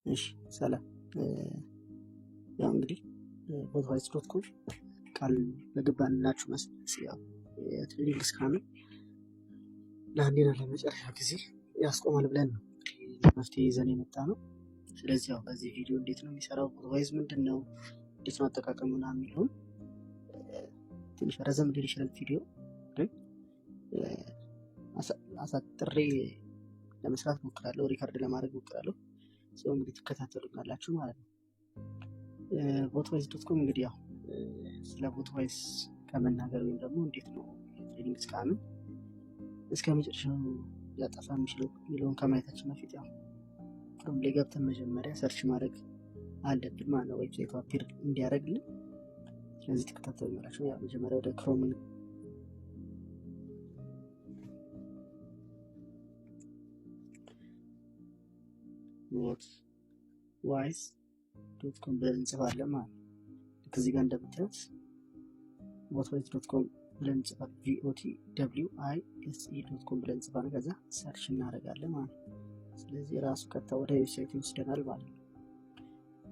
እሺ ሰላም። ያው እንግዲህ ቦትዋይስ.ኮም ቃል በገባንላችሁ መሰረት ያው የትሬዲንግ ስካምን ለአንዴና ለመጨረሻ ጊዜ ያስቆማል ብለን ነው መፍትሄ ይዘን የመጣ ነው። ስለዚህ ያው በዚህ ቪዲዮ እንዴት ነው የሚሰራው፣ ቦትዋይስ ምንድን ነው፣ እንዴት ነው አጠቃቀሙ እና የሚለውን ትንሽ ረዘም ሊል ይችላል ቪዲዮ ግን አሳጥሬ ለመስራት ሞክራለሁ፣ ሪከርድ ለማድረግ ሞክራለሁ። ሰው እንግዲህ ትከታተሉናላችሁ ማለት ነው። ቦትዋይስ.ኮም እንግዲህ ያው ስለ ቦትዋይስ ከመናገር ወይም ደግሞ እንዴት ነው የትሬዲንግ ስካምን እስከ መጨረሻው ሊያጠፋ የሚችለው የሚለውን ከማየታችን በፊት ያው ክሮም ላይ ገብተን መጀመሪያ ሰርች ማድረግ አለብን ማለት ነው፣ ዌብሳይቱ አፒር እንዲያደርግልን። ስለዚህ ትከታተሉናላችሁ። ያው መጀመሪያ ወደ ክሮም ቦትዋይስ.ኮም ብለን እንጽፋለን ማለት ነው። ልክ እዚህ ጋር እንደምታዩት ቦትዋይስ.ኮም ብለን እንጽፋለን። VOTWISE.com ብለን እንጽፋለን። ከዛ ሰርች እናደርጋለን ማለት ነው። ስለዚህ ራሱ ቀጥታ ወደ ዌብሳይት ይወስደናል ማለት ነው።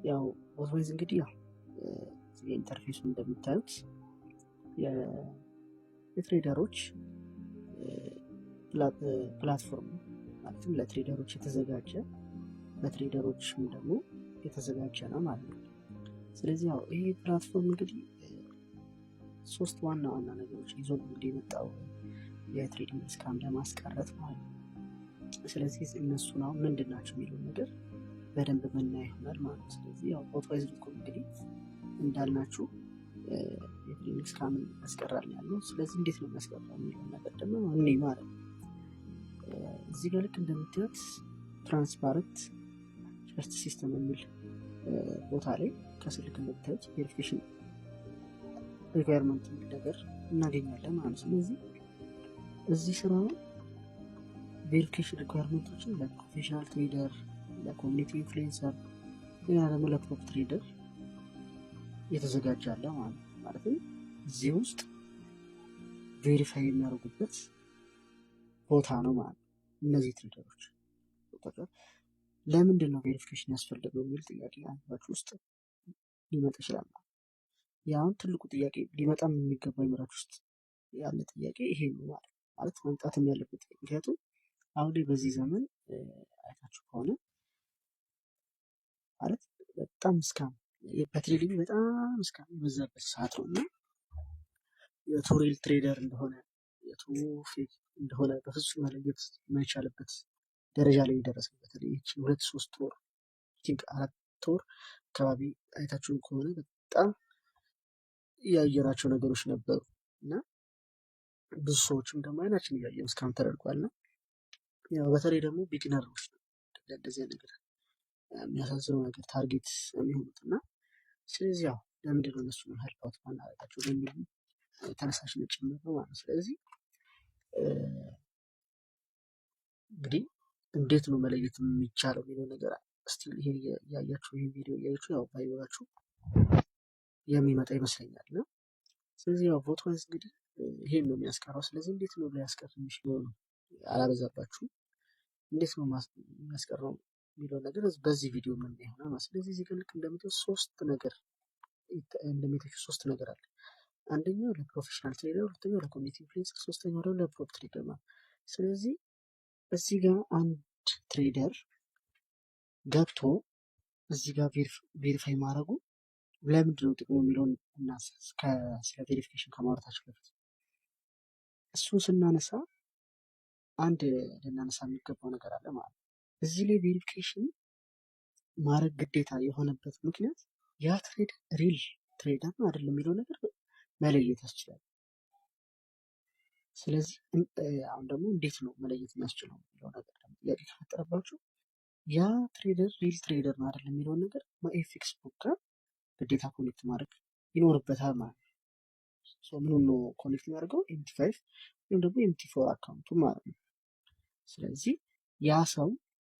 ያው ቦትዋይስ እንግዲህ ያው የኢንተርፌሱ እንደምታዩት የትሬደሮች ፕላትፎርም ማለትም ለትሬደሮች የተዘጋጀ በትሬደሮችም ደግሞ የተዘጋጀ ነው ማለት ነው። ስለዚህ ያው ይሄ ፕላትፎርም እንግዲህ ሶስት ዋና ዋና ነገሮች ይዞ እንግዲህ የመጣው የትሬዲንግ ስካም ለማስቀረት ማለት ነው። ስለዚህ እነሱ ነው ምንድን ናቸው የሚለው ነገር በደንብ ምናይ ይሆናል ማለት ነው። ስለዚህ ያው ቦትዋይስ.ኮም እንግዲህ እንዳልናችሁ የትሬዲንግ ስካምን ያስቀራል ያለው። ስለዚህ እንዴት ነው የሚያስቀራው የሚለው ነገር ደግሞ እኔ ማለት ነው። እዚህ ጋር ልክ እንደምታዩት ትራንስፓረንት ፈርስት ሲስተም የሚል ቦታ ላይ ከስልክ እንደምታዩት ቬሪፊኬሽን ሪኳየርመንት የሚል ነገር እናገኛለን ማለት ነው። ስለዚህ እዚህ ስራውን ቬሪፊኬሽን ሪኳየርመንቶችን ለፕሮፌሽናል ትሬደር፣ ለኮሚኒቲ ኢንፍሉዌንሰር፣ ሌላ ደግሞ ለፕሮፕ ትሬደር የተዘጋጃለ ማለት ነው። ማለትም እዚህ ውስጥ ቬሪፋይ የሚያደርጉበት ቦታ ነው ማለት ነው። እነዚህ ትሬደሮች ለምንድን ነው ቬሪፊኬሽን ያስፈልገው የሚል ጥያቄ አንባችሁ ውስጥ ሊመጣ ይችላል። ያውን ትልቁ ጥያቄ ሊመጣም የሚገባው አይምራችሁ ውስጥ ያለ ጥያቄ ይሄ ነው ማለት መምጣትም ያለበት። ምክንያቱም አሁን ላይ በዚህ ዘመን አይታችሁ ከሆነ ማለት በጣም ስካም በትሬዲንግ በጣም ስካም የበዛበት ሰዓት ነው እና የቱ ሪል ትሬደር እንደሆነ የቱ ፌክ እንደሆነ በፍጹም መለየት የማይቻልበት ደረጃ ላይ የደረሰ በተለይ 2-3 ወር 4 ወር አካባቢ አይታችሁ ከሆነ በጣም ያየናቸው ነገሮች ነበሩ እና ብዙ ሰዎችም ደግሞ አይናችን እያየን ስካም ተደርጓልና ያው በተለይ ደግሞ ቢግነሮች ነው እንደዚህ ነገር የሚያሳዝነው ነገር ታርጌት የሚሆኑት እና ስለዚህ ያው ለምንድን ነው እነሱ ሄልፕ አውት ማናደርጋቸው በሚል ተነሳሽነት ጭምር ነው ማለት ነው። ስለዚህ እንግዲህ እንዴት ነው መለየት የሚቻለው የሚለው ነገር እስቲ ይሄን ያያችሁ ይሄን ቪዲዮ ያያችሁ ያው ባይወራችሁ የሚመጣ ይመስለኛል ነው። ስለዚህ ያው ቦትዋይስ እንግዲህ ይሄን ነው የሚያስቀረው። ስለዚህ እንዴት ነው ሊያስቀር የሚችለው ነው አላበዛባችሁም። እንዴት ነው የሚያስቀረው የሚለው ነገር በዚህ ቪዲዮ ምን ይሆናል ማለት። ስለዚህ እዚህ ጋር ልክ እንደምታዩት ሶስት ነገር አለ። አንደኛው ለፕሮፌሽናል ትሬደር፣ ሁለተኛው ለኮሚኒቲ ኢንፍሉዌንሰር፣ ሶስተኛው ደግሞ ለፕሮፕ ትሬደር ማለት። ስለዚህ እዚህ ጋር አንድ ትሬደር ገብቶ እዚህ ጋር ቬሪፋይ ማድረጉ ለምንድን ነው ጥቅሙ የሚለውን እና ስለ ቬሪፊኬሽን ከማውራታችን በፊት እሱን ስናነሳ አንድ ልናነሳ የሚገባው ነገር አለ ማለት ነው። እዚህ ላይ ቬሪፊኬሽን ማድረግ ግዴታ የሆነበት ምክንያት ያ ትሬደር ሪል ትሬደር ነው አይደለም የሚለው ነገር መለየት ያስችላል። ስለዚህ አሁን ደግሞ እንዴት ነው መለየት የሚያስችለው የሚለው ነገር ደግሞ ጥያቄ ከፈጠረባችሁ ያ ትሬደር ሪል ትሬደር ነው አይደለም የሚለውን ነገር በኤፍኤክስ ቡክ ግዴታ ኮኔክት ማድረግ ይኖርበታል ማለት ነው። ምኑን ነው ኮኔክት የሚያደርገው? MT5 ወይም ደግሞ MT4 አካውንቱ ማለት ነው። ስለዚህ ያ ሰው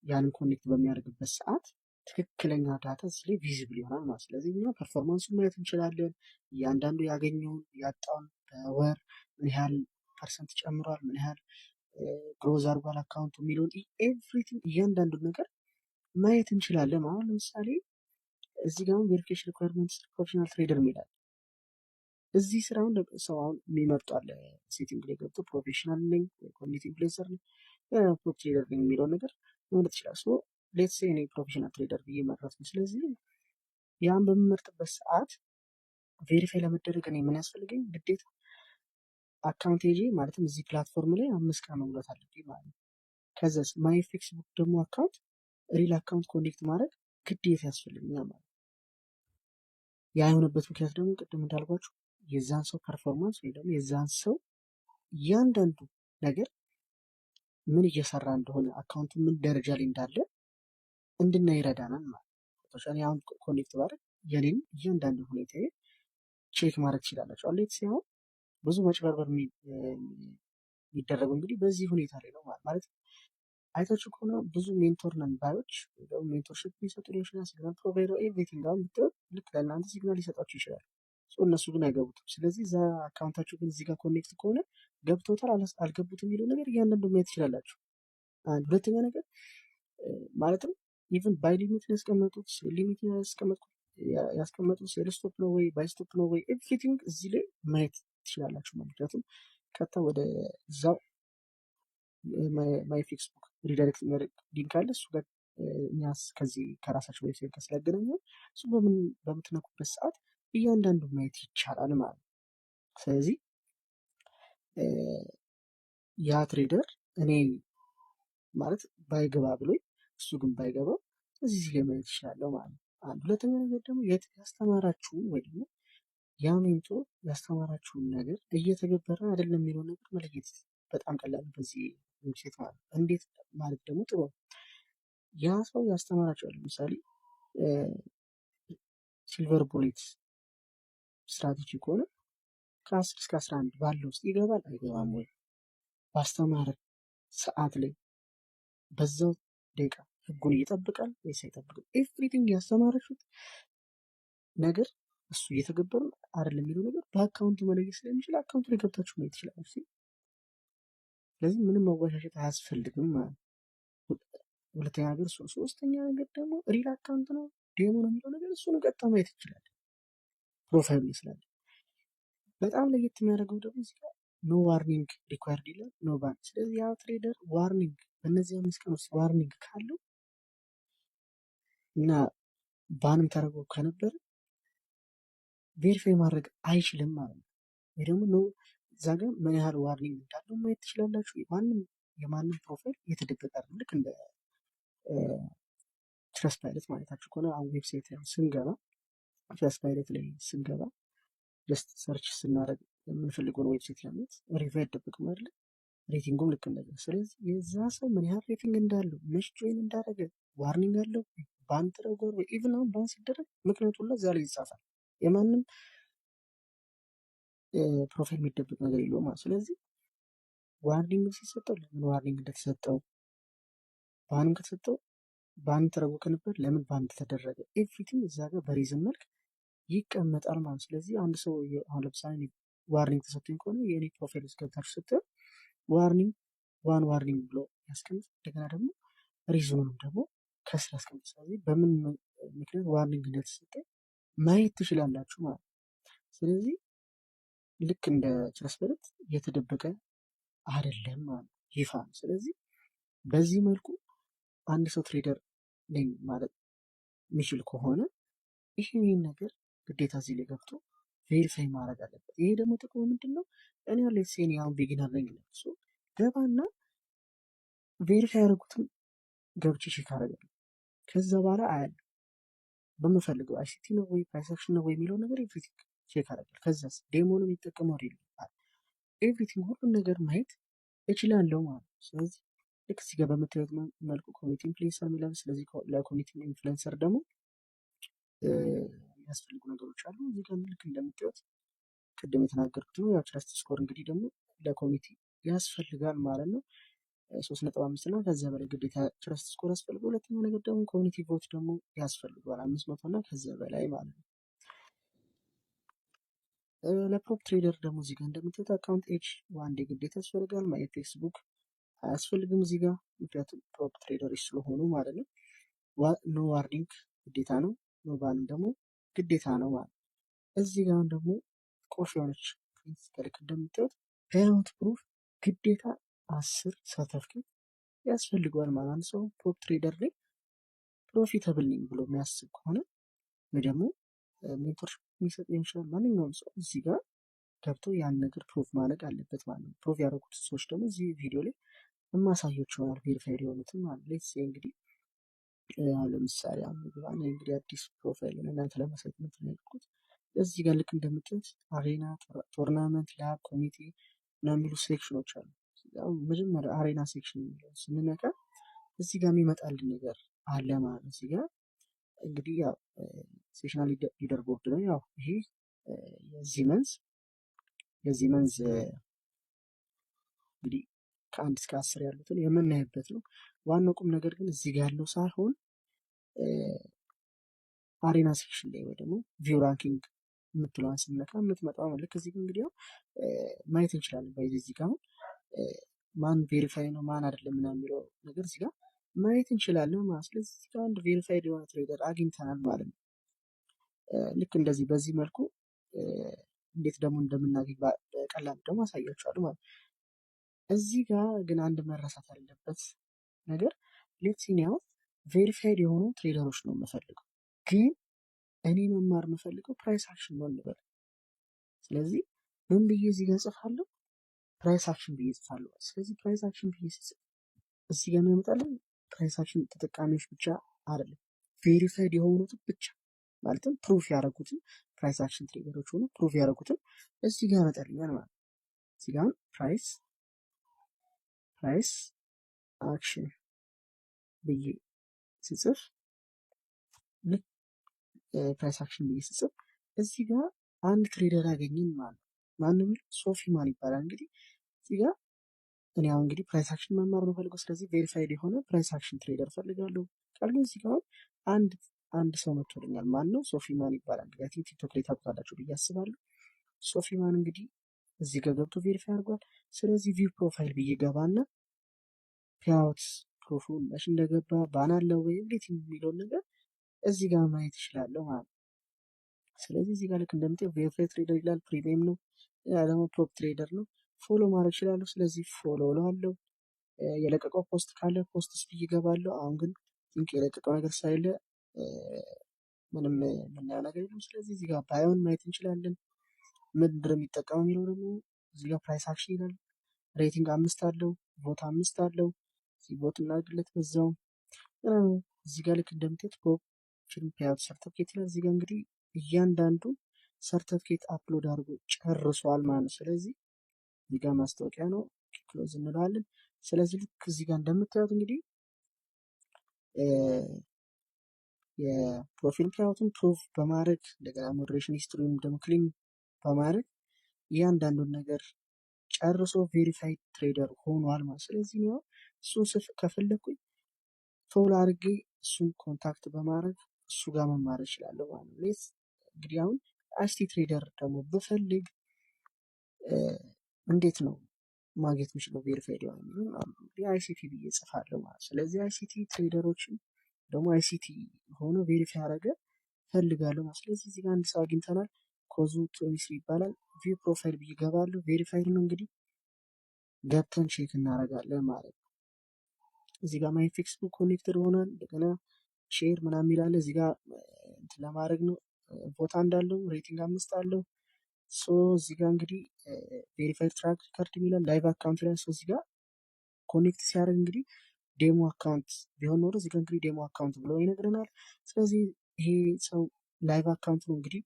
ያንን ኮኔክት በሚያደርግበት ሰዓት ትክክለኛ ዳታ እዚህ ላይ ቪዚብል ይሆናል ማለት። ስለዚህ እኛ ፐርፎርማንሱን ማየት እንችላለን። እያንዳንዱ ያገኘውን ያጣውን በወር ምን ያህል ፐርሰንት ጨምሯል፣ ምን ያህል ግሮዝ አድርጓል አካውንቱ የሚለውን ኤቭሪቲንግ እያንዳንዱን ነገር ማየት እንችላለን። አሁን ለምሳሌ እዚህ ጋር ቬሪፊኬሽን ሪኳየርመንት ፕሮፌሽናል ትሬደር የሚላል እዚህ ስራውን ሰው አሁን የሚመርጡ አለ። ሴቲንግ ላይ ገብቶ ፕሮፌሽናል ነኝ ወይ ኮሚኒቲ ኢንፍሉዌንሰር ነኝ ፕሮፕ ትሬደር ነኝ የሚለውን ነገር መምረጥ ይችላል። ሶ ሌትስ ሴይ እኔ ፕሮፌሽናል ትሬደር ብዬ መረጥኩ። ስለዚህ ያን በምመርጥበት ሰዓት ቬሪፋይ ለመደረግ እኔ ምን ያስፈልገኝ ግዴታ አካውንት ሄጄ ማለትም እዚህ ፕላትፎርም ላይ 5 ቀን መሙላት አለብኝ ማለት ነው። ከዛስ ማይ ፌስቡክ ደግሞ አካውንት ሪል አካውንት ኮኔክት ማድረግ ግዴታ ያስፈልገኛል ማለት ነው። ያ የሆነበት ምክንያት ደግሞ ቅድም እንዳልኳችሁ የዛን ሰው ፐርፎርማንስ ወይ ደግሞ የዛን ሰው እያንዳንዱ ነገር ምን እየሰራ እንደሆነ አካውንቱ ምን ደረጃ ላይ እንዳለ እንድናይ ይረዳናል ማለት ነው። እኔ አሁን ኮኔክት ባደርግ የኔን እያንዳንዱ ሁኔታ ቼክ ማድረግ ትችላላችሁ። ሌት ሲሆን ብዙ መጭበርበር የሚደረገው እንግዲህ በዚህ ሁኔታ ላይ ነው ማለት አይታችሁ ከሆነ ብዙ ሜንቶር ነን ባዮች ሜንቶርሽፕ ሊሰጡ ይችላል። ሲግናል ፕሮቫይደር ኤቭሪቲንግ አሁን ብትሆን ልክ ለእናንተ ሲግናል ሊሰጣችሁ ይችላል። እነሱ ግን አይገቡትም። ስለዚህ እዛ አካውንታችሁ ግን እዚህ ጋር ኮኔክት ከሆነ ገብቶታል አልገቡትም የሚለው ነገር እያንዳንዱ ማየት ትችላላችሁ። ሁለተኛ ነገር ማለትም ኢቨን ባይ ሊሚት ያስቀመጡት ሊሚት ያስቀመጡት ሴል ስቶፕ ነው ወይ ባይ ስቶፕ ነው ወይ ኤቭሪቲንግ እዚህ ላይ ማየት ትችላላችሁ። ምክንያቱም ቀጥታ ወደ እዛው ማይ ፌስቡክ ሪዳይሬክት የሚያደርግ ሊንክ አለ። እሱ ጋር እኛስ ከዚህ ከራሳቸው ዌብሳይት ጋር ስላገናኘን እሱ በምትነኩበት ሰዓት እያንዳንዱ ማየት ይቻላል ማለት ነው። ስለዚህ ያ ትሬደር እኔ ማለት ባይገባ ብሎኝ እሱ ግን ባይገባ እዚህ ላይ ማየት ይችላለሁ ማለት ነው። አንድ ሁለተኛ ነገር ደግሞ ያስተማራችሁን ወይ ደግሞ ያ ሜንቶር ያስተማራችሁን ነገር እየተገበረ አይደለም የሚለው ነገር መለየት በጣም ቀላል በዚህ ዌብሳይት ማለት ነው። እንዴት ማለት ደግሞ ጥሩ ያ ሰው ያስተማራቸው ለምሳሌ ሲልቨር ቡሌት ስትራቴጂ ከሆነ ከ10 እስከ 11 ባለው ውስጥ ይገባል አይገባም ወይ ባስተማረ ሰዓት ላይ በዛው ደቂቃ ህጉን ይጠብቃል ወይስ አይጠብቅም? ኤቭሪቲንግ ያስተማራችሁት ነገር እሱ እየተገበሩ አይደለም የሚለው ነገር በአካውንቱ መለየት ስለሚችል አካውንቱ ላይ ገብታችሁ ማየት ትችላላችሁ። ስለዚህ ምንም መወሻሸት አያስፈልግም ማለት ነው። ሁለተኛ ነገር ሶስተኛ ነገር ደግሞ ሪል አካውንት ነው ዴሞ ነው የሚለው ነገር እሱን ቀጥታ ማየት ይችላል ፕሮፋይል ላይ ስላለ። በጣም ለየት የሚያደርገው ደግሞ እዚህ ጋር ኖ ዋርኒንግ ሪኳየርድ ይላል ኖ ባን። ስለዚህ ያ ትሬደር ዋርኒንግ በእነዚህ 5 ቀን ውስጥ ዋርኒንግ ካለው እና ባንም ተደርጎ ከነበረ ቬሪፋይ ማድረግ አይችልም ማለት ነው። ወይ ደግሞ እዛ ጋር ምን ያህል ዋርኒንግ እንዳለው ማየት ትችላላችሁ። የማንም ፕሮፋይል የተደበቀ አይደለም። ልክ እንደ ትረስት ፓይለት ማለታችሁ ከሆነ አሁን ዌብሳይት ላይ ስንገባ ትረስት ፓይለት ላይ ስንገባ ጀስት ሰርች ስናደርግ የምንፈልገውን ዌብሳይት ለማየት ሪቪው አይደበቅም አይደለ? ሬቲንጉም ልክ እንደዛ። ስለዚህ የዛ ሰው ምን ያህል ሬቲንግ እንዳለው መች ጆይን እንዳደረገ ዋርኒንግ አለው ባን ተደርጓል ወይ ኢቭን አሁን ባን ሲደረግ ምክንያቱ ሁላ እዛ ላይ ይጻፋል። የማንም ፕሮፋይል የሚደበቅ ነገር የለውም ማለት። ስለዚህ ዋርኒንግ ሲሰጠው ለምን ዋርኒንግ እንደተሰጠው ባንም ከተሰጠው ባን ተደርጎ ከነበር ለምን ባን እንደተደረገ ኤቭሪቲንግ እዛ ጋር በሪዝን መልክ ይቀመጣል ማለት። ስለዚህ አንድ ሰው አሁን ለምሳሌ ዋርኒንግ ተሰጥቶኝ ከሆነ የኔ ፕሮፋይል ውስጥ ገብታችሁ ስትል ዋርኒንግ ዋርኒንግ ብሎ ያስቀምጥ። እንደገና ደግሞ ሪዝኑንም ደግሞ ከስር ያስቀምጥ። ስለዚህ በምን ምክንያት ዋርኒንግ እንደተሰጠ ማየት ትችላላችሁ ማለት። ስለዚህ ልክ እንደ ትረስት የተደበቀ አይደለም ማለት ይፋ ነው። ስለዚህ በዚህ መልኩ አንድ ሰው ትሬደር ነኝ ማለት የሚችል ከሆነ ይህን ነገር ግዴታ እዚህ ላይ ገብቶ ቬሪፋይ ማድረግ አለበት። ይሄ ደግሞ ጥቅሙ ምንድን ነው? እኔ ያለ ሴን ያሁን ቢጊነር ነኝ ለሱ ገባና ቬሪፋይ ያደረጉትን ገብቼ ቼክ አደረጋለሁ። ከዛ በኋላ አያለሁ በምፈልገው አይሲቲ ነው ወይ ፕራይስ ነው ወይ የሚለው ነገር ኤቭሪቲንግ ቼክ አደረጋለሁ። ከዛስ ዴሞ ነው የሚጠቀመው ይላል ኤቭሪቲንግ ሁሉን ነገር ማየት እችላለሁ ማለት ነው። ስለዚህ ልክ እዚህ ጋር በምታዩት መልኩ ኮሚኒቲ ኢንፍሉዌንሰር የሚላል። ስለዚህ ለኮሚኒቲ ኢንፍሉዌንሰር ደግሞ የሚያስፈልጉ ነገሮች አሉ። እዚህ ጋር ልክ እንደምታዩት ቅድም የተናገርኩት ነው። ያው ትረስት ስኮር እንግዲህ ደግሞ ለኮሚኒቲ ያስፈልጋል ማለት ነው 3.5 እና ከዛ በላይ ግዴታ ትረስት ስኮር ያስፈልጋል። ሁለተኛ ነገር ደግሞ ኮሚኒቲ ቮት ደግሞ ያስፈልጋል 500 እና ከዛ በላይ ማለት ነው። ለፕሮፕ ትሬደር ደግሞ እዚህ ጋር እንደምታዩት አካውንት ኤጅ ዋንዴ ግዴታ ያስፈልጋል። ማይ ፌስቡክ አያስፈልግም እዚህ ጋር ምክንያቱም ፕሮፕ ትሬደሮች ስለሆኑ ማለት ነው። ኖ ዋርኒንግ ግዴታ ነው፣ ኖ ባንም ደግሞ ግዴታ ነው ማለት። እዚህ ጋር ደግሞ ቁልፍ የሆነች ልክ እንደምታዩት ፔይአውት ፕሩፍ ግዴታ 10 ሰርተፍኬት ያስፈልገዋል ማለት። አንድ ሰው ፕሮፕ ትሬደር ላይ ፕሮፊታብል ነኝ ብሎ የሚያስብ ከሆነ ወይ ደግሞ ሜንቶርሽፕ የሚሰጥ ይችላል ማንኛውም ሰው እዚህ ጋር ገብቶ ያን ነገር ፕሩፍ ማድረግ አለበት ማለት ነው። ፕሩፍ ያደረጉት ሰዎች ደግሞ እዚህ ቪዲዮ ላይ የማሳያችሁ ይሆናል፣ ቬሪፋይድ የሆኑትን ማለት ነው። ሌትስ እንግዲህ ለምሳሌ እንግዲህ አዲስ ፕሮፋይል እናንተ ለማሳየት ነው ያልኩት። እዚህ ጋር ልክ እንደምታዩት አሬና፣ ቶርናመንት፣ ላብ፣ ኮሚቴ እና የሚሉ ሴክሽኖች አሉ። መጀመሪያ አሬና ሴክሽን የሚለው ስንነካ እዚህ ጋር የሚመጣልን ነገር አለ ማለት ነው። እዚህ ጋር እንግዲህ ያው ሴሽናል ሊደር ቦርድ ነው። ያው ይሄ የዚህ መንዝ እንግዲህ ከ1 እስከ 10 ያሉትን የምናይበት ነው። ዋናው ቁም ነገር ግን እዚህ ጋር ያለው ሳይሆን አሬና ሴክሽን ላይ ወይ ደግሞ ቪው ራንኪንግ የምትለዋን ስንነካ የምትመጣው ልክ እዚህ እንግዲህ ማየት እንችላለን። እዚህ ጋር ማን ቬሪፋይ ነው ማን አይደለም ምናምን የሚለው ነገር እዚህ ጋር ማየት እንችላለን ማለት። ስለዚህ እዚህ ጋር አንድ ቬሪፋይድ የሆነ ትሬደር አግኝተናል ማለት ነው። ልክ እንደዚህ በዚህ መልኩ እንዴት ደግሞ እንደምናገኝ በቀላሉ ደግሞ አሳያችኋለሁ ማለት ነው። እዚህ ጋር ግን አንድ መረሳት ያለበት ነገር ሌትሲኒያው ቬሪፋይድ የሆኑ ትሬደሮች ነው የምፈልገው፣ ግን እኔ መማር የምፈልገው ፕራይስ አክሽን ነው እንበል። ስለዚህ ምን ብዬ እዚህ ጋር ጽፋለሁ? ፕራይስ አክሽን ብዬ ጽፋለሁ። ስለዚህ ፕራይስ አክሽን ብዬ ጽፍ እዚህ ጋር የሚያመጣልን ፕራይስ አክሽን ተጠቃሚዎች ብቻ አይደለም፣ ቬሪፋይድ የሆኑትን ብቻ ማለትም ፕሩፍ ያደረጉትን ፕራይስ አክሽን ትሬደሮች ሆኑ ፕሩፍ ያደረጉትን እዚህ ጋር ያመጣልኛል ማለት ነው። እዚህ ጋር ፕራይስ አክሽን ብዬ ስጽፍ ልክ ፕራይስ አክሽን ብዬ ስጽፍ እዚህ ጋር አንድ ትሬደር ያገኘን ማለት ነው። ማንም ሶፊማን ይባላል። እንግዲህ እዚህ ጋር እኔ አሁን እንግዲህ ፕራይስ አክሽን መማር ነው ፈልገው፣ ስለዚህ ቬሪፋይድ የሆነ ፕራይስ አክሽን ትሬደር ፈልጋለሁ ካልኩ እዚህ ጋር አንድ ሰው መጥቶልኛል። ማን ነው? ሶፊማን ይባላል። እንግዲህ ቲክቶክ ላይ ታውቁታላችሁ ብዬ አስባለሁ። ሶፊማን እንግዲህ እዚህ ጋር ገብቶ ቬሪፋይ አድርጓል። ስለዚህ ቪው ፕሮፋይል ብዬ ገባና ፔይአውት ፕሩፉን መቼ እንደገባ ባን አለው ወይ እንዴት የሚለውን ነገር እዚህ ጋር ማየት ይችላለሁ ማለት ነው። ስለዚህ እዚህ ጋር ልክ እንደምታየው ቬሪፋይድ ትሬደር ይላል፣ ፕሪሚየም ነው፣ ያ ደግሞ ፕሮፕ ትሬደር ነው። ፎሎ ማድረግ ይችላለሁ። ስለዚህ ፎሎ እለዋለሁ። የለቀቀው ፖስት ካለ ፖስትስ ብዬ እገባለሁ። አሁን ግን የለቀቀው ነገር ሳይለ ምንም የምናየው ነገር የለም። ስለዚህ እዚህ ጋር ባዮን ማየት እንችላለን። ምንድን ነው የሚጠቀመው የሚለው ደግሞ እዚህ ጋር ፕራይስ አክሽን ይላል። ሬቲንግ 5 አለው፣ ቮት 5 አለው። እዚህ ቮት እናድርግለት በዛው። እዚህ ጋር ልክ እንደምታዩት ፕሮፕ ፊልም ፔይአውት ሰርተፍኬት ይላል። እዚህ ጋር እንግዲህ እያንዳንዱ ሰርተፍኬት አፕሎድ አድርጎ ጨርሷል ማለት ነው። ስለዚህ እዚህ ጋር ማስታወቂያ ነው፣ ክሎዝ እንለዋለን። ስለዚህ ልክ እዚህ ጋር እንደምታዩት እንግዲህ የፕሮፊል ፔይአውቱን ፕሩፍ በማድረግ እንደገና ሞዴሬሽን ሂስትሪውን ደግሞ ክሊን በማድረግ እያንዳንዱን ነገር ጨርሶ ቬሪፋይድ ትሬደር ሆኗል ማለት። ስለዚህ ነው እሱን ከፈለኩኝ ፎሎ አድርጌ እሱን ኮንታክት በማድረግ እሱ ጋር መማር እችላለሁ ማለት ነው። እንግዲህ አሁን አይሲቲ ትሬደር ደግሞ ብፈልግ እንዴት ነው ማግኘት የምችለው ቬሪፋይድ የሆነ አይሲቲ ብዬ ጽፋለሁ ማለት። ስለዚህ አይሲቲ ትሬደሮችን ደግሞ አይሲቲ ሆኖ ቬሪፋይ ያደረገ ፈልጋለሁ ማለት። ስለዚህ እዚህ ጋር አንድ ሰው አግኝተናል። ኮዙ ቶሚስ ይባላል። ቪው ፕሮፋይል ብዬ እገባለሁ። ቬሪፋይድ ነው እንግዲህ ገብተን ቼክ እናደርጋለን ማለት ነው። እዚህ ጋር ማይ ፌስቡክ ኮኔክትድ ሆኗል። እንደገና ሼር ምናምን ይላል። እዚህ ጋር እንትን ለማድረግ ነው። ቦታ እንዳለው ሬቲንግ 5 አለው። ሶ እዚህ ጋር እንግዲህ ቬሪፋይድ ትራክ ሪከርድ የሚላል ላይቭ አካውንት ላይ እዚህ ጋር ኮኔክት ሲያደርግ እንግዲህ ዴሞ አካውንት ቢሆን ኖሮ እዚህ ጋር እንግዲህ ዴሞ አካውንት ብሎ ይነግረናል። ስለዚህ ይሄ ሰው ላይቭ አካውንት ነው እንግዲህ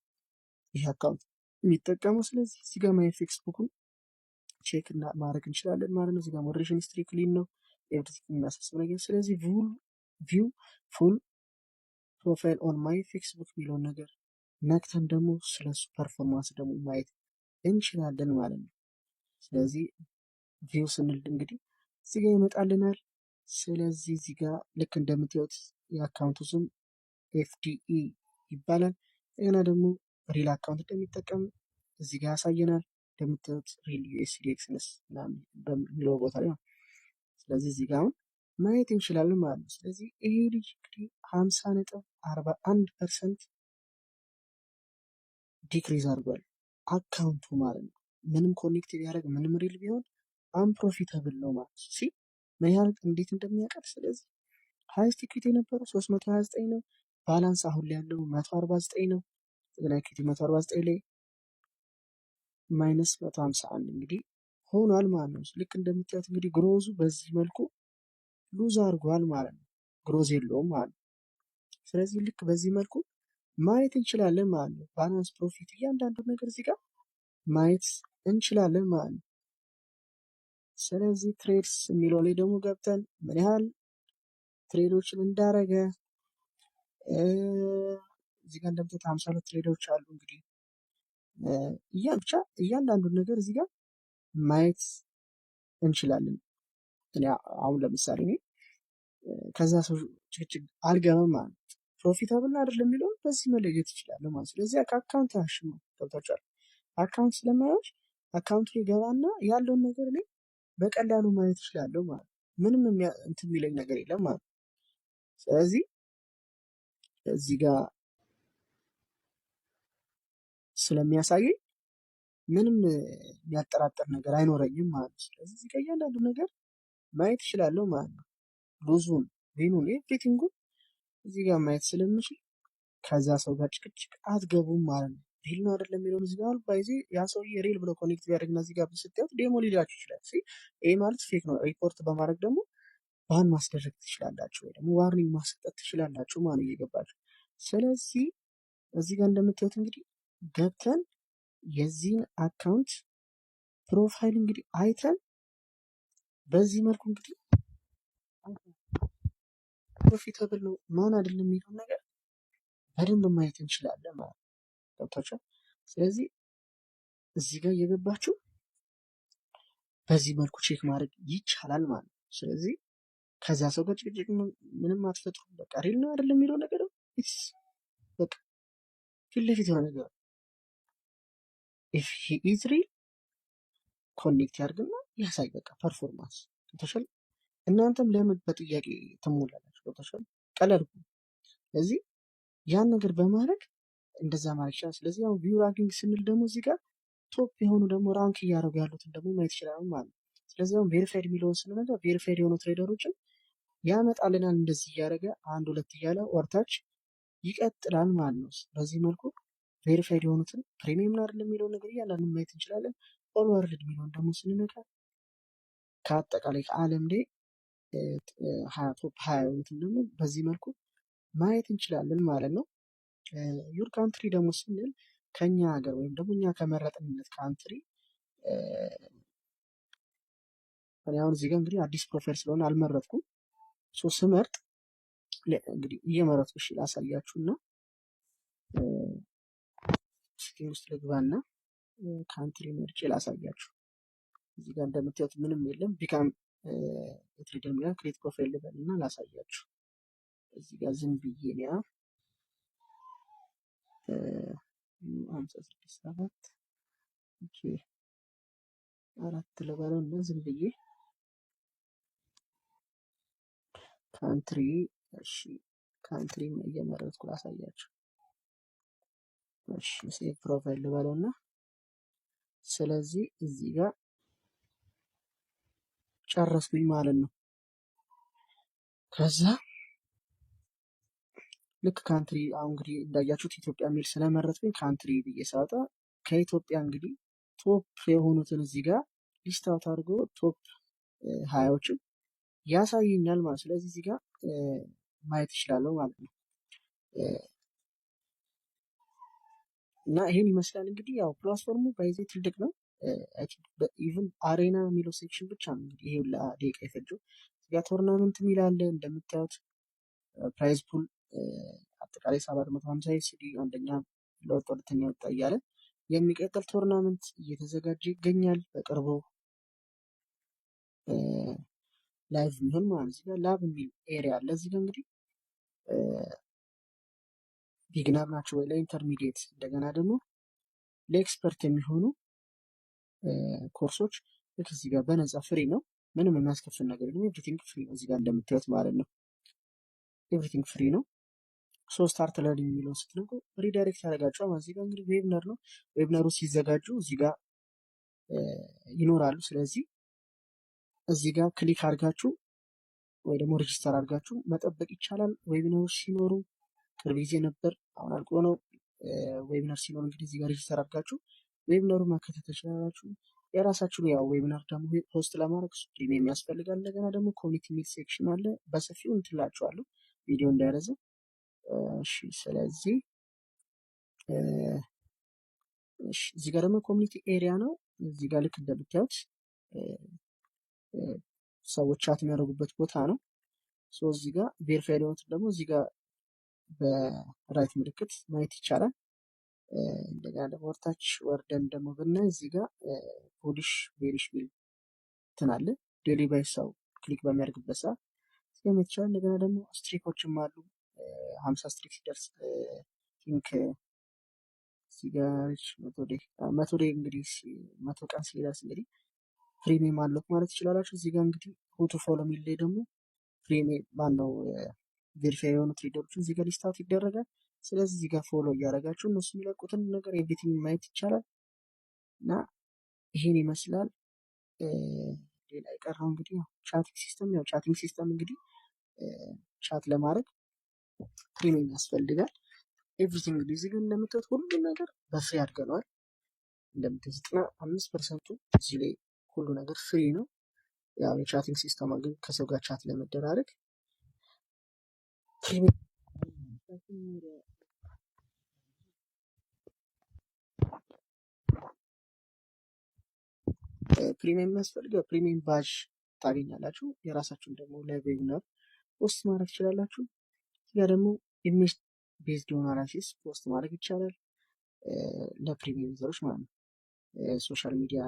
ይሄ አካውንት የሚጠቀመው። ስለዚህ እዚህ ጋር ማይ ፌስቡክን ቼክ ማድረግ እንችላለን ማለት ነው። እዚህ ጋር ሞዴሬሽን ሂስትሪ ክሊን ነው፣ ኤቭሪቲንግ የሚያሳስብ ነገር። ስለዚህ ቪው ፉል ፕሮፋይል ኦን ማይ ፌስቡክ የሚለውን ነገር ነክተን ደግሞ ስለሱ ፐርፎርማንስ ደግሞ ማየት እንችላለን ማለት ነው። ስለዚህ ቪው ስንል እንግዲህ እዚህ ጋር ይመጣልናል። ስለዚህ እዚህ ጋር ልክ እንደምታዩት የአካውንቱ ስም ኤፍዲኢ ይባላል። እንደገና ደግሞ ሪል አካውንት እንደሚጠቀም እዚህ ጋር ያሳየናል። እንደምታዩት ሪል ዩኤስዲኤክስነስ በሚለው ቦታ ላይ ነው። ስለዚህ እዚህ ጋር አሁን ማየት እንችላለን ማለት ነው። ስለዚህ ይሄ ልጅ እንግዲህ 50.41% ዲክሪዝ አድርጓል አካውንቱ ማለት ነው። ምንም ኮኔክት ቢያደርግ ምንም ሪል ቢሆን አንፕሮፊታብል ነው ማለት ነው። ምን ያህል እንዴት እንደሚያቀር። ስለዚህ ሃይስት ኢኩዊቲ የነበረው 329 ነው። ባላንስ አሁን ላይ ያለው 149 ነው። ጠቅላይ ኢኩዊቲ 149 ላይ ማይነስ 151 እንግዲህ ሆኗል ማለት ነው። ልክ እንደምታዩት እንግዲህ ግሮዙ በዚህ መልኩ ሉዝ አድርጓል ማለት ነው። ግሮዝ የለውም ማለት ነው። ስለዚህ ልክ በዚህ መልኩ ማየት እንችላለን ማለት ነው። ባላንስ ፕሮፊት እያንዳንዱ ነገር እዚህ ጋር ማየት እንችላለን ማለት ነው። ስለዚህ ትሬድስ የሚለው ላይ ደግሞ ገብተን ምን ያህል ትሬዶችን እንዳረገ እዚህ ጋር እንደምታዩት 52 ትሬዶች አሉ። እንግዲህ ብቻ እያንዳንዱን ነገር እዚህ ጋር ማየት እንችላለን። አሁን ለምሳሌ እኔ ከዛ ሰው ጭቅጭቅ አልገባም ማለት ፕሮፊታብል አይደለም የሚለውን በዚህ መለየት ይችላል ማለት። ስለዚህ ከአካውንት ያሽማ ገብታችኋል። አካውንት ስለማያዩሽ አካውንቱ ይገባና ያለውን ነገር ላይ በቀላሉ ማየት ይችላለሁ ማለት ምንም እንትን የሚለኝ ነገር የለም ማለት። ስለዚህ እዚህ ጋር ስለሚያሳየኝ ምንም የሚያጠራጥር ነገር አይኖረኝም ማለት። ስለዚህ እዚህ ጋር እያንዳንዱ ነገር ማየት ይችላለሁ ማለት ነው። ሉዙን ዊኑን ኤቭሪቲንጉን እዚህ ጋር ማየት ስለምችል ከዛ ሰው ጋር ጭቅጭቅ አትገቡም ማለት ነው። ሪል ነው አይደለም የሚለውን እዚህ ጋር ባይዜ ያ ሰውዬ ሪል ብሎ ኮኔክት ቢያደርግና እዚህ ጋር ስታዩት ዴሞ ሊላችሁ ይችላል። ይሄ ማለት ፌክ ነው። ሪፖርት በማድረግ ደግሞ ባን ማስደረግ ትችላላችሁ፣ ወይ ደግሞ ዋርኒንግ ማስጠት ትችላላችሁ ማለት እየገባችሁ። ስለዚህ እዚህ ጋር እንደምታዩት እንግዲህ ገብተን የዚህን አካውንት ፕሮፋይል እንግዲህ አይተን በዚህ መልኩ እንግዲህ ፕሮፊታብል ነው ማን አይደለም የሚለውን ነገር በደንብ ማየት እንችላለን ማለት ገብታችኋል። ስለዚህ እዚህ ጋር እየገባችሁ በዚህ መልኩ ቼክ ማድረግ ይቻላል ማለት ነው። ስለዚህ ከዛ ሰው ጋር ጭቅጭቅ ምንም አትፈጥሩ። በቃ ሪል ነው አይደለም የሚለው ነገር በቃ ፊት ለፊት የሆነ ነገር ኢፍ ሂ ኢዝ ሪል ኮኔክት ያድርግና ያሳይ። በቃ ፐርፎርማንስ ገብታችኋል። እናንተም ለምን በጥያቄ ትሞላላችሁ? ገብታችኋል። ቀለል። ስለዚህ ያን ነገር በማድረግ እንደዛ ማለት ይችላል። ስለዚህ አሁን ቪው ራንኪንግ ስንል ደግሞ እዚህ ጋር ቶፕ የሆኑ ደግሞ ራንክ እያደረጉ ያሉትን ደግሞ ማየት ይችላል ማለት ነው። ስለዚህ አሁን ቬሪፋይድ የሚለውን ስንነጋ ቬሪፋይድ የሆኑ ትሬደሮችን ያመጣልናል። እንደዚህ እያደረገ አንድ ሁለት እያለ ወርታች ይቀጥላል ማለት ነው። በዚህ መልኩ ቬሪፋይድ የሆኑትን ፕሪሚየም አይደለም የሚለውን ነገር እያንዳንዱ ማየት እንችላለን። ኦል ወርልድ የሚለውን ደግሞ ስንነጋ ከአጠቃላይ ከዓለም ላይ ቶፕ 20 የሆኑትን ደግሞ በዚህ መልኩ ማየት እንችላለን ማለት ነው። ዩር ካንትሪ ደግሞ ስንል ከኛ ሀገር ወይም ደግሞ እኛ ከመረጥንለት ካንትሪ አሁን እዚህ ጋር እንግዲህ አዲስ ፕሮፋይል ስለሆነ አልመረጥኩም። ስመርጥ እንግዲህ እየመረጥኩ እሺ ላሳያችሁና ሴቲንግ ውስጥ ልግባና ካንትሪ መርጬ ላሳያችሁ። እዚህ ጋር እንደምታዩት ምንም የለም። ቢካም ትሬደር ሚላን ክሬት ፕሮፋይል ልበልና ላሳያችሁ። እዚህ ጋር ዝም ብዬ ነው 56 4 ልበለው እና ዝም ብዬ ካንትሪ እሺ ካንትሪ እየመረጥኩ ላሳያችሁ። እሺ ሴቭ ፕሮፋይል ልበለው እና ስለዚህ እዚህ ጋር ጨረስኩኝ ማለት ነው። ከዛ ልክ ካንትሪ አሁን እንግዲህ እንዳያችሁት ኢትዮጵያ የሚል ስለመረጥኩኝ ካንትሪ ብዬ ሳወጣ ከኢትዮጵያ እንግዲህ ቶፕ የሆኑትን እዚህ ጋር ሊስት አውት አድርጎ ቶፕ 20ዎችን ያሳየኛል ማለት። ስለዚህ እዚህ ጋር ማየት ይችላለሁ ማለት ነው። እና ይሄን ይመስላል እንግዲህ ያው ፕላትፎርሙ ባይዜ ትልቅ ነው። ኢቭን አሬና የሚለው ሴክሽን ብቻ ነው እንግዲህ ይሄ ለደቂቃ የፈጀው። እዚህ ጋር ቶርናመንት የሚል አለ እንደምታዩት ፕራይዝ ፑል አጠቃላይ 750 ሲዲ አንደኛ ለወጥ ሁለተኛ ወጣ እያለ የሚቀጥል ቶርናመንት እየተዘጋጀ ይገኛል። በቅርቡ ላይቭ የሚሆን ማለት እዚህ ጋር ላብ የሚል ኤሪያ አለ። እዚህ ጋር እንግዲህ ቢግነር ናቸው ወይ ለኢንተርሚዲየት እንደገና ደግሞ ለኤክስፐርት የሚሆኑ ኮርሶች ልክ እዚህ ጋር በነፃ ፍሪ ነው ምንም የሚያስከፍል ነገር የለም። ኤቭሪቲንግ ፍሪ ነው እዚህ ጋር እንደምታዩት ማለት ነው። ኤቭሪቲንግ ፍሪ ነው። ስታርት ለርኒንግ የሚለውን ስትነቁ ሪዳይሬክት ያደርጋቸዋል ማለት እዚህ ጋር እንግዲህ ዌብነር ነው። ዌብነሩ ሲዘጋጁ እዚህ ጋር ይኖራሉ። ስለዚህ እዚህ ጋር ክሊክ አድርጋችሁ ወይ ደግሞ ሬጂስተር አድርጋችሁ መጠበቅ ይቻላል። ዌብነሮች ሲኖሩ ቅርብ ጊዜ ነበር፣ አሁን አልቆ ነው። ዌብነር ሲኖር እንግዲህ እዚህ ጋር ሬጂስተር አድርጋችሁ ዌብነሩ መከታተል ትችላላችሁ። የራሳችሁን ያው ዌብናር ደግሞ ሆስት ለማድረግ ፕሪሚየም ያስፈልጋል። እንደገና ደግሞ ኮሚኒቲ ሚል ሴክሽን አለ። በሰፊው እንትላችኋለሁ ቪዲዮ እንዳይረዝም። እሺ ስለዚህ እዚህ ጋር ደግሞ ኮሚኒቲ ኤሪያ ነው። እዚህ ጋር ልክ እንደምታዩት ሰዎች ቻት የሚያደርጉበት ቦታ ነው። እዚህ ጋር ቬሪፋይ ሊሆኑት ደግሞ እዚህ ጋር በራይት ምልክት ማየት ይቻላል። እንደገና ደግሞ ወርታች ወርደን ደግሞ ብናይ እዚህ ጋር ፖሊሽ ቬሪሽ ሚል ትናለ ዴሊ ባይ ሰው ክሊክ በሚያደርግበት ሰዓት ማየት ይቻላል። እንደገና ደግሞ ስትሪኮችም አሉ። 50 ስትሪክ ሲደርስ ቲንክ እዚህ ጋር 100 ዴይ እንግዲህ 100 ቀን ሲደርስ እንግዲህ ፕሪሚየም አለው ማለት ይችላላችሁ። እዚህ ጋር እንግዲህ ሁቱ ፎሎ ሚል ላይ ደግሞ ፕሪሚየም ባለው ቬሪፋይ የሆኑ ትሬደሮችን እዚህ ጋር ሊስታት ይደረጋል። ስለዚህ እዚህ ጋር ፎሎ እያደረጋችሁ እነሱ የሚለቁትን ነገር ኤቭሪቲንግ ማየት ይቻላል እና ይሄን ይመስላል። ሌላ የቀረው እንግዲህ ቻቲንግ ሲስተም ያው ቻቲንግ ሲስተም እንግዲህ ቻት ለማድረግ ፕሪሚየም ያስፈልጋል። ኤቭሪቲንግ እንግዲህ እዚህ ጋር እንደምታዩት ሁሉ ነገር በፍሪ አድርገነዋል። እንደምታዩት 95% እዚህ ላይ ሁሉ ነገር ፍሪ ነው። ያው የቻቲንግ ሲስተም ግን ከሰው ጋር ቻት ለመደራረግ ፕሪሚየም የሚያስፈልገው ፕሪሚየም ባጅ ታገኛላችሁ። የራሳችሁን ደግሞ ለዌብናር ፖስት ማድረግ ትችላላችሁ። ያ ደግሞ ኢሜጅ ቤዝድ የሆነ አናሊሲስ ፖስት ማድረግ ይቻላል ለፕሪሚየም ዩዘሮች ማለት ነው። ሶሻል ሚዲያ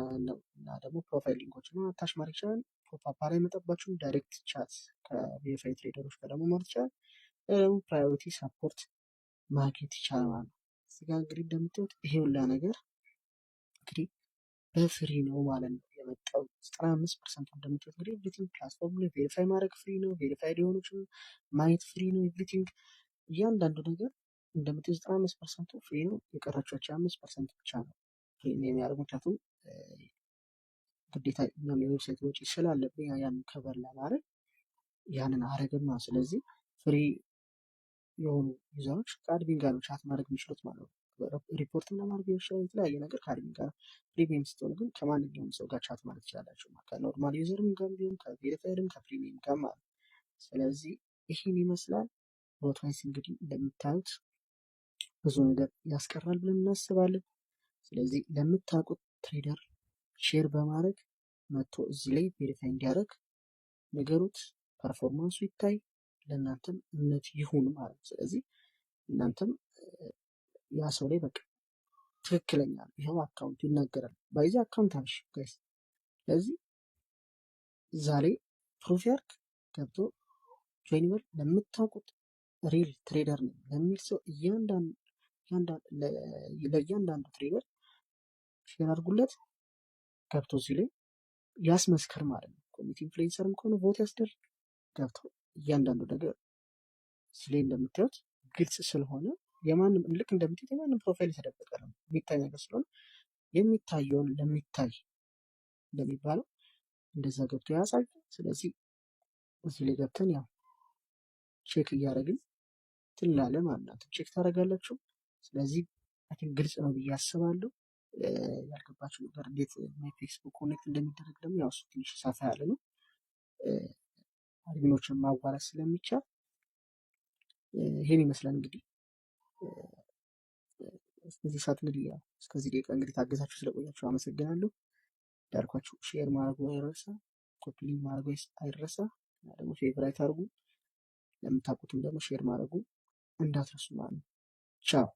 እና ደግሞ ፕሮፋይል ሊንኮችን አታች ማድረግ ይቻላል። ፖፕ ላይ መጠባችሁን ዳይሬክት ቻት ከቬሪፋይ ትሬደሮች ጋር ደግሞ ማድረግ ይቻላል። ደግሞ ፕራዮሪቲ ሳፖርት ማግኘት ይቻላል ማለት ነው። እዚህ ጋር እንግዲህ እንደምታዩት ይሄ ሁላ ነገር እንግዲህ በፍሪ ነው ማለት ነው የመጣው። 95% እንደምታዩት እንግዲህ ኤቭሪቲንግ ፕላትፎርም ላይ ቬሪፋይ ማድረግ ፍሪ ነው። ቬሪፋይድ የሆኑችን ማየት ፍሪ ነው። ኤቭሪቲንግ እያንዳንዱ ነገር እንደምታዩት 95% ፍሪ ነው። የቀራቸው 5% ብቻ ነው ፕሪሚየም የሚያደርጉ። ምክንያቱም ግዴታ እኛም የዌብሳይት ወጪ ስላለብኝ ያን ከበር ለማድረግ ያንን አረግን ነው። ስለዚህ ፍሪ የሆኑ ዩዘሮች ከአድሚን ጋር ነው ቻት ማድረግ የሚችሉት ማለት ነው። ሪፖርት እና ማድረግ ይችላል የተለያየ ነገር ከአድሚን ጋር። ፕሪሚየም ስትሆኑ ግን ከማንኛውም ሰው ጋር ቻት ማለት ይችላላችሁ። ከኖርማል ዩዘርም ጋር ቢሆን ከቬሪፋይድም ከፕሪሚየም ጋር ማለት ነው። ስለዚህ ይህን ይመስላል። ቦትዋይስ እንግዲህ እንደምታዩት ብዙ ነገር ያስቀራል ብለን እናስባለን። ስለዚህ ለምታውቁት ትሬደር ሼር በማድረግ መጥቶ እዚህ ላይ ቬሪፋይ እንዲያደርግ ነገሩት፣ ፐርፎርማንሱ ይታይ፣ ለእናንተም እምነት ይሁን ማለት ነው። ስለዚህ እናንተም ያ ሰው ላይ በቃ ትክክለኛ ነው ይኸው አካውንቱ ይናገራል። ባይዚ አካውንት አልሽ ጋይስ። ስለዚህ ዛሬ ፕሩፍ ያርክ ገብቶ ጆይን ለምታውቁት ሪል ትሬደር ነው ለሚል ሰው ለእያንዳንዱ ትሬደር ሼር አድርጉለት። ገብቶ እዚህ ላይ ያስመስክር ማለት ነው። ኮሚኒቲ ኢንፍሉዌንሰርም ከሆነ ቮት ያስደርግ። ገብቶ እያንዳንዱ ነገር እዚህ ላይ እንደምታዩት ግልጽ ስለሆነ የማንም ልክ እንደምታዩት የማንም ፕሮፋይል የተደበቀ ነው የሚታይ ነገር ስለሆነ የሚታየውን ለሚታይ እንደሚባለው እንደዛ ገብቶ ያሳይ። ስለዚህ እዚህ ላይ ገብተን ያው ቼክ እያደረግን ትላለ ማለት ነው። ቼክ ታደርጋላችሁ። ስለዚህ አይ ቲንክ ግልጽ ነው ብዬ አስባለሁ። ያልገባችሁ ነገር እንዴት ፌስቡክ ኮኔክት እንደሚደረግ ደግሞ ያው እሱ ትንሽ ሰፋ ያለ ነው። አድሚኖችን ማዋራት ስለሚቻል ይሄን ይመስላል እንግዲህ እስከዚህ ሰዓት እንግዲህ ያው እስከዚህ ደቂቃ እንግዲህ ታገዛችሁ ስለቆያችሁ አመሰግናለሁ። እንዳልኳችሁ ሼር ማድረጉ አይረሳ፣ ኮፒ ሊንክ ማድረጉ አይረሳ እና ደግሞ ፌቨራይት አድርጉ። ለምታውቁትም ደግሞ ሼር ማድረጉ እንዳትረሱ ማለት ነው። ቻው።